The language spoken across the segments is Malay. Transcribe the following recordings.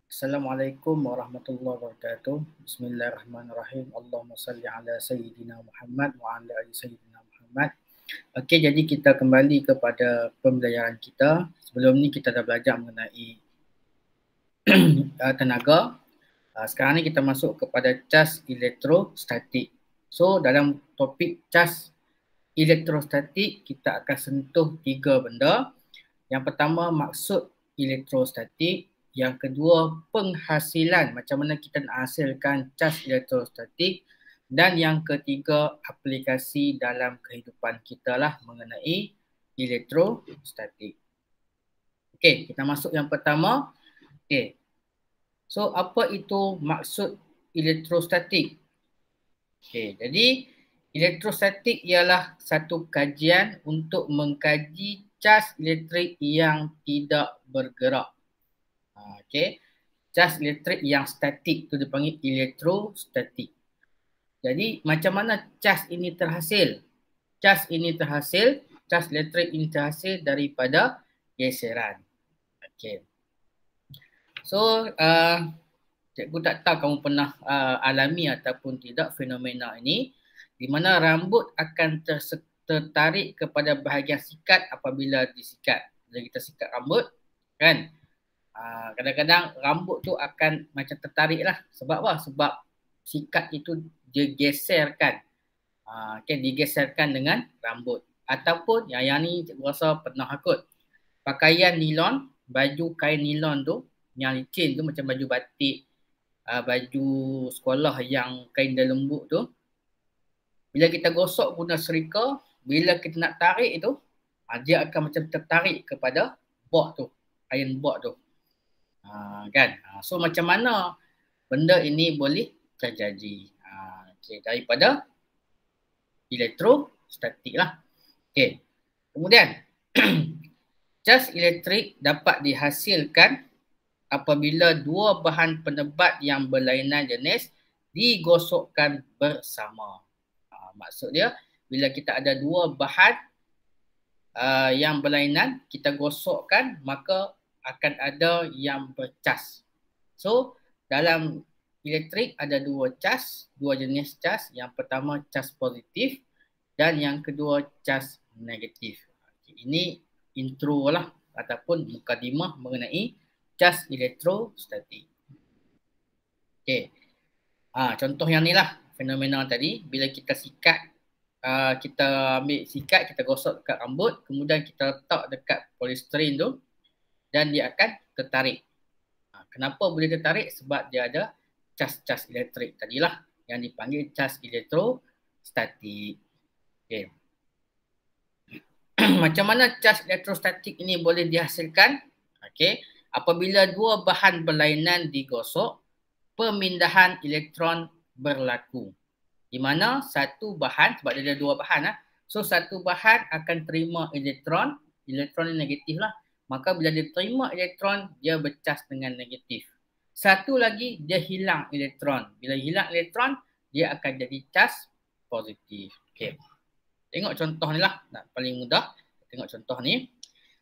Assalamualaikum warahmatullahi wabarakatuh. Bismillahirrahmanirrahim. Allahumma salli ala Sayyidina Muhammad wa ala ali Sayyidina Muhammad. Okey, jadi kita kembali kepada pembelajaran kita. Sebelum ni kita dah belajar mengenai tenaga. Sekarang ni kita masuk kepada cas elektrostatik. So, dalam topik cas elektrostatik, kita akan sentuh 3 benda. Yang pertama, maksud elektrostatik. Yang kedua, penghasilan, macam mana kita nak hasilkan cas elektrostatik. Dan yang ketiga, aplikasi dalam kehidupan kita lah mengenai elektrostatik. Okey, kita masuk yang pertama. Okey. So, apa itu maksud elektrostatik? Okey, jadi elektrostatik ialah satu kajian untuk mengkaji cas elektrik yang tidak bergerak. Okey. Cas elektrik yang statik tu dipanggil elektrostatik. Jadi macam mana cas ini terhasil? Cas elektrik ini terhasil daripada geseran. Okey. So cikgu tak tahu kamu pernah alami ataupun tidak fenomena ini, di mana rambut akan tertarik kepada bahagian sikat apabila disikat. Bila kita sikat rambut, kan? Kadang-kadang rambut tu akan macam tertarik lah. Sebab apa? Sebab sikat itu digeserkan. Digeserkan dengan rambut. Ataupun yang ni cikgu rasa pernah kot. Pakaian nilon, baju kain nilon tu, yang licin tu macam baju batik, baju sekolah yang kain dah lembut tu. Bila kita gosok guna serika, bila kita nak tarik tu, dia akan macam tertarik kepada board tu, iron board tu. Kan? So macam mana benda ini boleh terjadi? Daripada elektrostatik lah. Okay. Kemudian cas elektrik dapat dihasilkan apabila dua bahan penebat yang berlainan jenis digosokkan bersama. Maksud dia bila kita ada dua bahan yang berlainan, kita gosokkan, maka akan ada yang bercas. So, dalam elektrik ada dua cas, dua jenis cas. Yang pertama cas positif dan yang kedua cas negatif. Ini intro lah ataupun mukadimah mengenai cas elektrostatik. Okey. Contoh yang ni lah fenomena tadi. Bila kita sikat, kita ambil sikat, kita gosok dekat rambut, kemudian kita letak dekat polisterin tu, dan dia akan tertarik. Kenapa boleh tertarik? Sebab dia ada cas-cas elektrik tadilah yang dipanggil cas elektrostatik. Okay. Macam mana cas elektrostatik ini boleh dihasilkan? Okay. Apabila dua bahan berlainan digosok, pemindahan elektron berlaku. Di mana satu bahan, sebab dia ada dua bahan, so satu bahan akan terima elektron yang negatif lah. Maka bila dia terima elektron, dia bercas dengan negatif. Satu lagi, dia hilang elektron. Bila hilang elektron, dia akan jadi cas positif. Okay. Tengok contoh ni lah, paling mudah. Tengok contoh ni.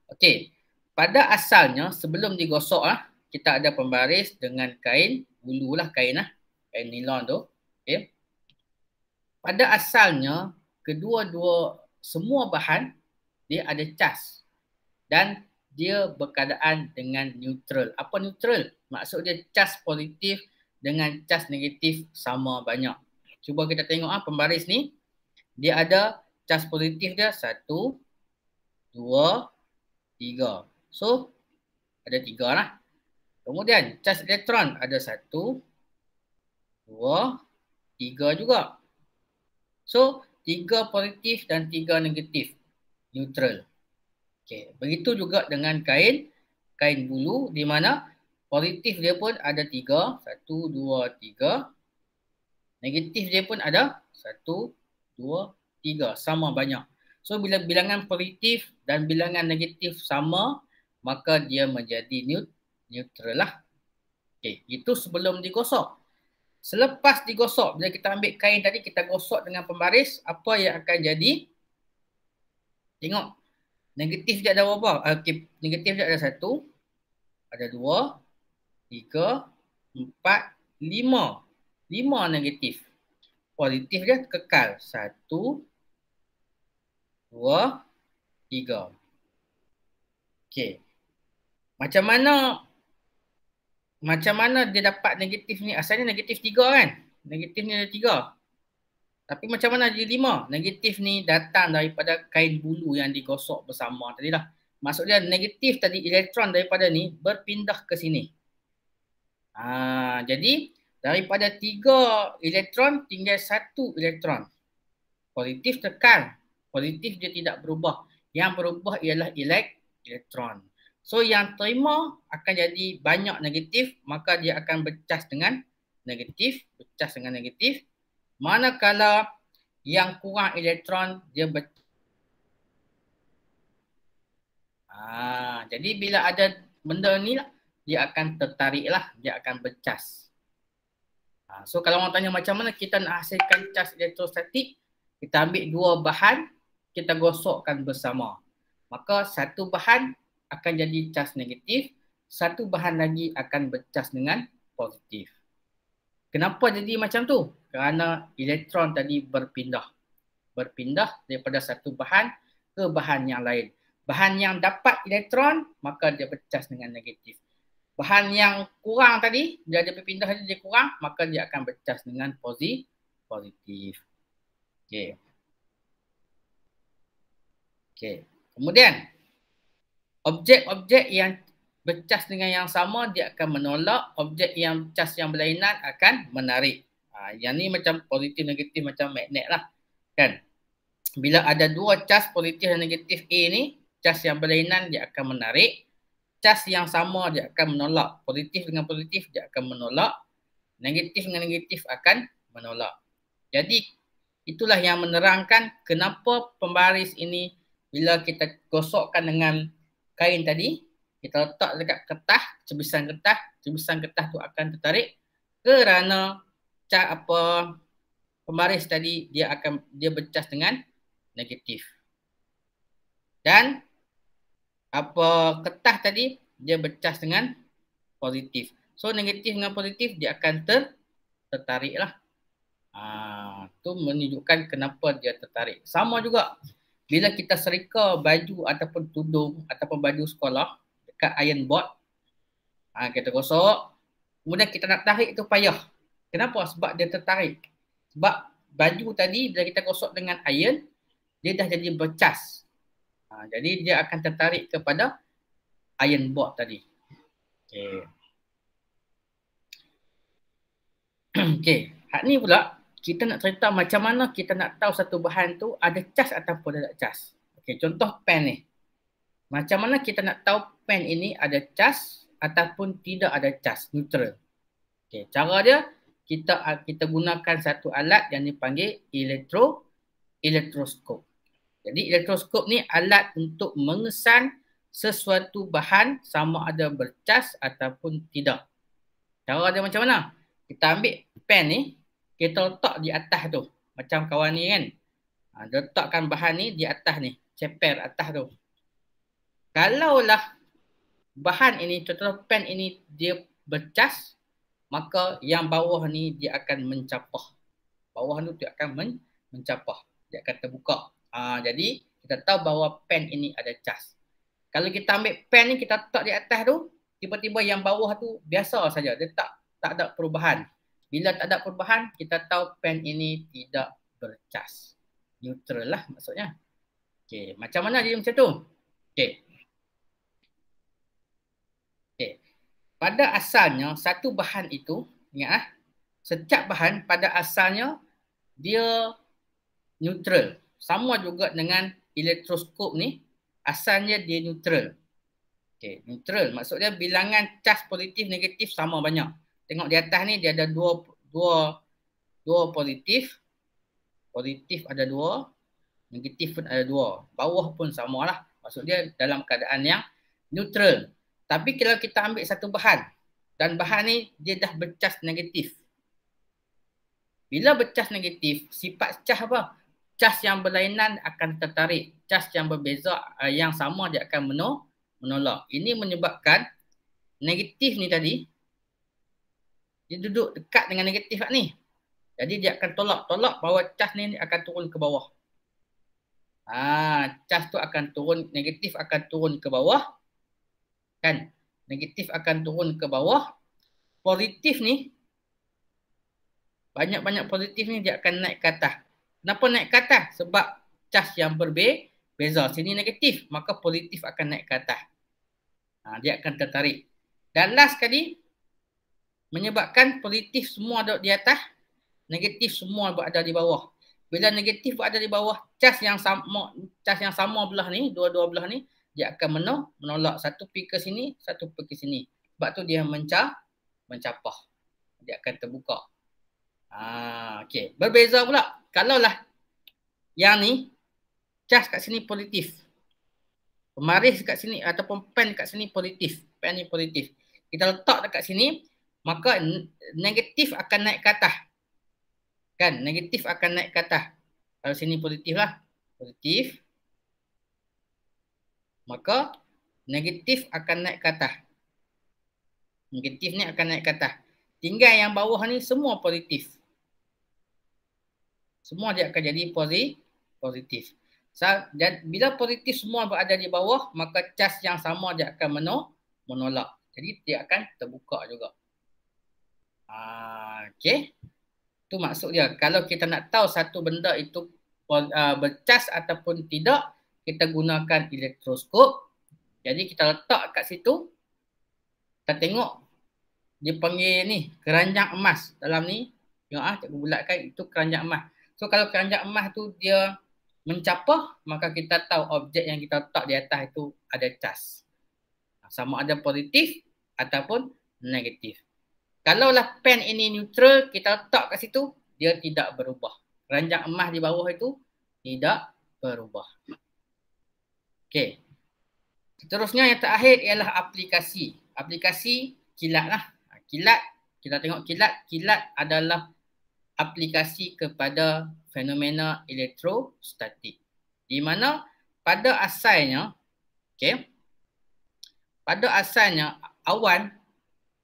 Okay. Pada asalnya, sebelum digosok kita ada pembaris dengan kain bulu lah, kain nilon tu. Okay. Pada asalnya, semua bahan, dia ada cas. Dan dia berkeadaan dengan neutral. Apa neutral? Maksud dia cas positif dengan cas negatif sama banyak. Cuba kita tengok pembaris ni. Dia ada cas positif dia 1, 2, 3. So, ada 3 lah. Kemudian cas elektron ada 1, 2, 3 juga. So, 3 positif dan 3 negatif. Neutral. Okay. Begitu juga dengan kain bulu, di mana positif dia pun ada 3, 1, 2, 3. Negatif dia pun ada 1, 2, 3, sama banyak. So bila bilangan positif dan bilangan negatif sama, maka dia menjadi neutral lah. Okay. Itu sebelum digosok. Selepas digosok, bila kita ambil kain tadi, kita gosok dengan pembaris, apa yang akan jadi? Tengok. Negatif dia ada berapa? Negatif dia ada 1, Ada 2, 3, 4, 5. 5 negatif. Positif dia kekal. 1, 2, 3. Okey. Macam mana dia dapat negatif ni? Asalnya negatif 3 kan? Negatif ni ada 3. Tapi macam mana jadi 5? Negatif ni datang daripada kain bulu yang digosok bersama tadi lah. Maksud dia negatif tadi, elektron daripada ni berpindah ke sini. Jadi daripada 3 elektron tinggal 1 elektron. Positif tekan. Positif dia tidak berubah. Yang berubah ialah elektron. So yang terima akan jadi banyak negatif, maka dia akan bercas dengan negatif. Bercas dengan negatif. Manakala yang kurang elektron dia jadi bila ada benda ni lah, dia akan tertarik lah, dia akan bercas. So kalau orang tanya macam mana kita nak hasilkan cas elektrostatik, kita ambil 2 bahan, kita gosokkan bersama. Maka satu bahan akan jadi cas negatif, satu bahan lagi akan bercas dengan positif. Kenapa jadi macam tu? Kerana elektron tadi berpindah. Berpindah daripada satu bahan ke bahan yang lain. Bahan yang dapat elektron, maka dia bercas dengan negatif. Bahan yang kurang tadi, dia ada berpindah dia kurang, maka dia akan bercas dengan positif. Okey. Okey. Kemudian, objek-objek yang bercas dengan yang sama, dia akan menolak. Objek yang cas yang berlainan akan menarik. Yang ni macam positif, negatif, macam magnet lah. Kan? Bila ada 2 cas positif dan negatif A ni, cas yang berlainan dia akan menarik. Cas yang sama dia akan menolak. Positif dengan positif dia akan menolak. Negatif dengan negatif akan menolak. Jadi itulah yang menerangkan kenapa pembaris ini bila kita gosokkan dengan kain tadi, kita letak dekat kertas, cebisan kertas tu akan tertarik kerana pembaris tadi dia bercas dengan negatif. Dan kertas tadi dia bercas dengan positif. So negatif dengan positif dia akan tertarik lah. Tu menunjukkan kenapa dia tertarik. Sama juga bila kita serika baju ataupun tudung ataupun baju sekolah dekat iron board, kita gosok, kemudian kita nak tarik tu payah. Kenapa? Sebab dia tertarik. Sebab baju tadi bila kita gosok dengan iron, dia dah jadi bercas. Jadi dia akan tertarik kepada iron board tadi. Okey. Okey, hak ni pula kita nak cerita macam mana kita nak tahu satu bahan tu ada cas ataupun tidak cas. Okey, contoh pen ni. Macam mana kita nak tahu pen ini ada cas ataupun tidak ada cas, neutral. Okey, cara dia kita gunakan satu alat yang dipanggil elektroskop. Jadi elektroskop ni alat untuk mengesan sesuatu bahan sama ada bercas ataupun tidak. Cara dia macam mana? Kita ambil pen ni, kita letak di atas tu. Macam kawan ni kan. Dia letakkan bahan ni di atas ni. Ceper atas tu. Kalaulah bahan ini, contoh pen ini dia bercas, maka yang bawah ni dia akan mencapah. Bawah tu dia akan mencapah. Dia akan terbuka. Jadi kita tahu bahawa pen ini ada cas. Kalau kita ambil pen ni kita letak di atas tu, tiba-tiba yang bawah tu biasa saja, dia tak ada perubahan. Bila tak ada perubahan, kita tahu pen ini tidak bercas. Neutral lah maksudnya. Okey, macam mana dia macam tu? Okey. Pada asalnya satu bahan itu, ingat setiap bahan pada asalnya dia neutral. Sama juga dengan elektroskop ni, asalnya dia neutral. Okey, neutral maksudnya bilangan cas positif negatif sama banyak. Tengok di atas ni dia ada dua positif. Positif ada 2, negatif pun ada 2. Bawah pun samalah. Maksudnya dalam keadaan yang neutral. Tapi kalau kita ambil satu bahan dan bahan ni dia dah bercas negatif. Bila bercas negatif, sifat cas apa? Cas yang berlainan akan tertarik. Cas yang berbeza, yang sama dia akan menolak. Ini menyebabkan negatif ni tadi, dia duduk dekat dengan negatif ni. Jadi dia akan tolak bahawa cas ni akan turun ke bawah. Cas tu akan turun, negatif akan turun ke bawah. Kan? Negatif akan turun ke bawah. Positif ni, banyak-banyak positif ni dia akan naik ke atas. Kenapa naik ke atas? Sebab cas yang berbeza. Sini negatif, maka positif akan naik ke atas. Dia akan tertarik. Dan last sekali, menyebabkan positif semua ada di atas, negatif semua berada di bawah. Bila negatif berada di bawah, cas yang sama belah ni, dua-dua belah ni, dia akan menolak. Satu pergi ke sini, satu pergi ke sini. Sebab tu dia mencapah. Dia akan terbuka. Okey. Berbeza pula. Kalaulah yang ni, cas kat sini positif. Pemaris kat sini ataupun pen kat sini positif. Pen ni positif. Kita letak dekat sini, maka negatif akan naik ke atas. Kan? Negatif akan naik ke atas. Kalau sini positif lah. Positif. Maka negatif akan naik ke atas. Negatif ni akan naik ke atas. Tinggal yang bawah ni semua positif. Semua dia akan jadi positif. Bila positif semua berada di bawah, maka cas yang sama dia akan menolak. Jadi dia akan terbuka juga. Okey. Itu maksud dia. Kalau kita nak tahu satu benda itu bercas ataupun tidak, kita gunakan elektroskop. Jadi kita letak kat situ. Kita tengok. Dia panggil ni keranjang emas. Dalam ni, tengok cikgu bulatkan itu keranjang emas. So kalau keranjang emas tu dia mencapah, maka kita tahu objek yang kita letak di atas itu ada cas. Sama ada positif ataupun negatif. Kalaulah pen ini neutral, kita letak kat situ, dia tidak berubah. Keranjang emas di bawah itu tidak berubah. Okey. Seterusnya yang terakhir ialah aplikasi. Aplikasi kilat lah. Kilat, kita tengok kilat. Kilat adalah aplikasi kepada fenomena elektrostatik. Di mana pada asalnya, okey, pada asalnya awan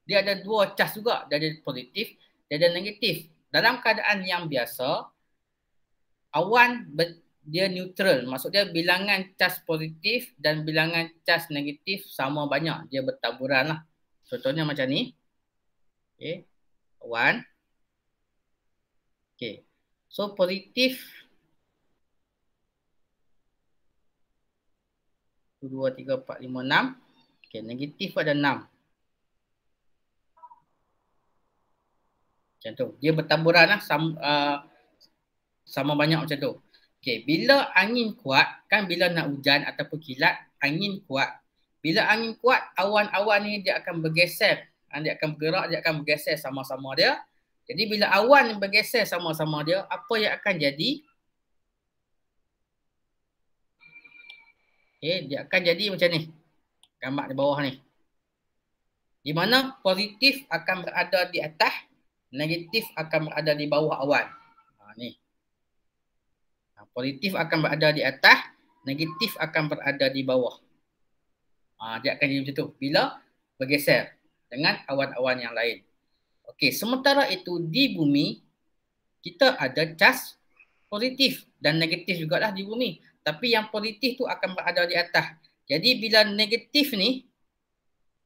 dia ada dua cas juga, dia ada positif, dia ada negatif. Dalam keadaan yang biasa, awan dia neutral, maksud dia bilangan cas positif dan bilangan cas negatif sama banyak, dia bertaburan lah. Contohnya macam ni. Okey, awan. Okey. So positif 1, 2, 3, 4, 5, 6. Okey, negatif ada 6. Macam tu. Dia bertaburan lah, sama banyak macam tu. Okey, bila angin kuat, kan bila nak hujan ataupun kilat, angin kuat. Bila angin kuat, awan-awan ni dia akan bergeser. Dia akan bergerak, dia akan bergeser sama-sama dia. Jadi bila awan bergeser sama-sama dia, apa yang akan jadi? Dia akan jadi macam ni. Gambar di bawah ni. Di mana positif akan berada di atas, negatif akan berada di bawah awan. Ni. Positif akan berada di atas, negatif akan berada di bawah. Dia akan jadi macam tu bila bergeser dengan awan-awan yang lain. Okey, sementara itu di bumi kita ada cas positif dan negatif jugalah di bumi. Tapi yang positif tu akan berada di atas. Jadi bila negatif ni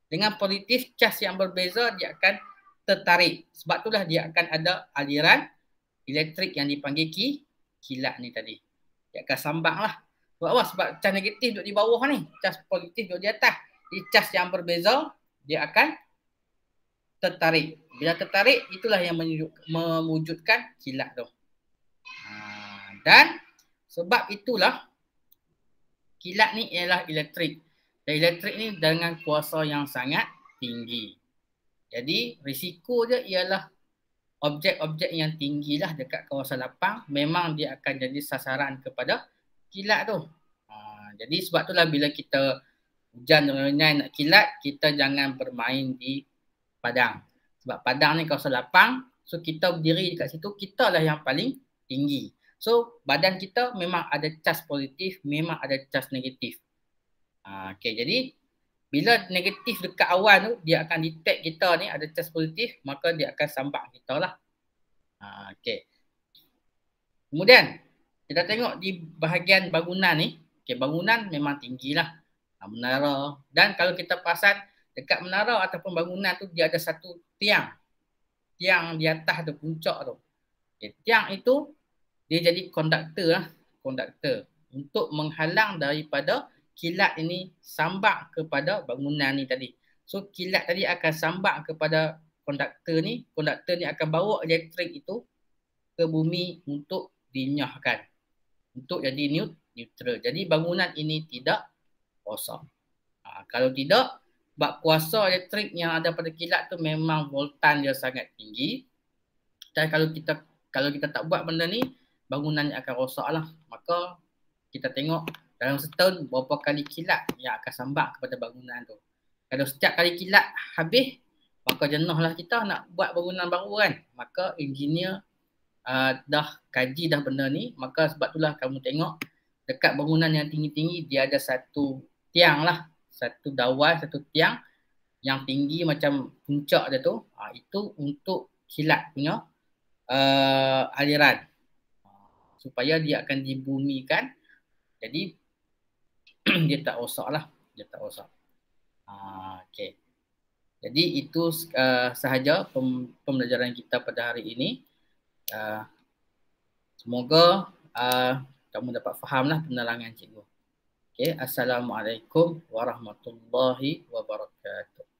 dengan positif, cas yang berbeza dia akan tertarik. Sebab itulah dia akan ada aliran elektrik yang dipanggil kilat ni tadi. Dia akan sambang lah. Sebab apa? Sebab cas negatif duduk di bawah ni. Cas positif duduk di atas. Jadi cas yang berbeza dia akan tertarik. Bila tertarik, itulah yang mewujudkan kilat tu. Dan sebab itulah kilat ni ialah elektrik. Dan elektrik ni dengan kuasa yang sangat tinggi. Jadi risiko dia ialah objek-objek yang tinggilah dekat kawasan lapang memang dia akan jadi sasaran kepada kilat tu. Jadi sebab itulah bila kita hujan dengan nak kilat, kita jangan bermain di padang. Sebab padang ni kawasan lapang, so kita berdiri dekat situ, kita lah yang paling tinggi. So badan kita memang ada cas positif, memang ada cas negatif. Okey, jadi Bila negatif dekat awal tu, dia akan detect kita ni ada charge positif, maka dia akan sambak kita lah. Okay. Kemudian, kita tengok di bahagian bangunan ni, okay, bangunan memang tinggi lah. Menara. Dan kalau kita perasan, dekat menara ataupun bangunan tu, dia ada satu tiang. Tiang di atas tu, puncak tu. Okay, tiang itu, dia jadi konduktor lah. Konduktor. Untuk menghalang daripada kilat ini sambak kepada bangunan ni tadi. So, kilat tadi akan sambak kepada konduktor ni. Konduktor ni akan bawa elektrik itu ke bumi untuk dinyahkan. Untuk jadi neutral. Jadi, bangunan ini tidak rosak. Kalau tidak, sebab kuasa elektrik yang ada pada kilat tu memang voltan dia sangat tinggi. Dan kalau kita tak buat benda ni, bangunannya akan rosak lah. Maka kita tengok dalam setahun berapa kali kilat yang akan sambak kepada bangunan tu. Kalau setiap kali kilat habis, maka jenuhlah kita nak buat bangunan baru kan. Maka engineer dah kaji dah benda ni. Maka sebab itulah kamu tengok dekat bangunan yang tinggi-tinggi dia ada satu tiang lah. Satu dawai, satu tiang yang tinggi macam puncak dia tu. Itu untuk kilat punya aliran. Supaya dia akan dibumikan. Jadi dia tak rosak lah. Dia tak rosak. Okay. Jadi itu sahaja pembelajaran kita pada hari ini. Semoga kamu dapat fahamlah penerangan cikgu. Okay. Assalamualaikum warahmatullahi wabarakatuh.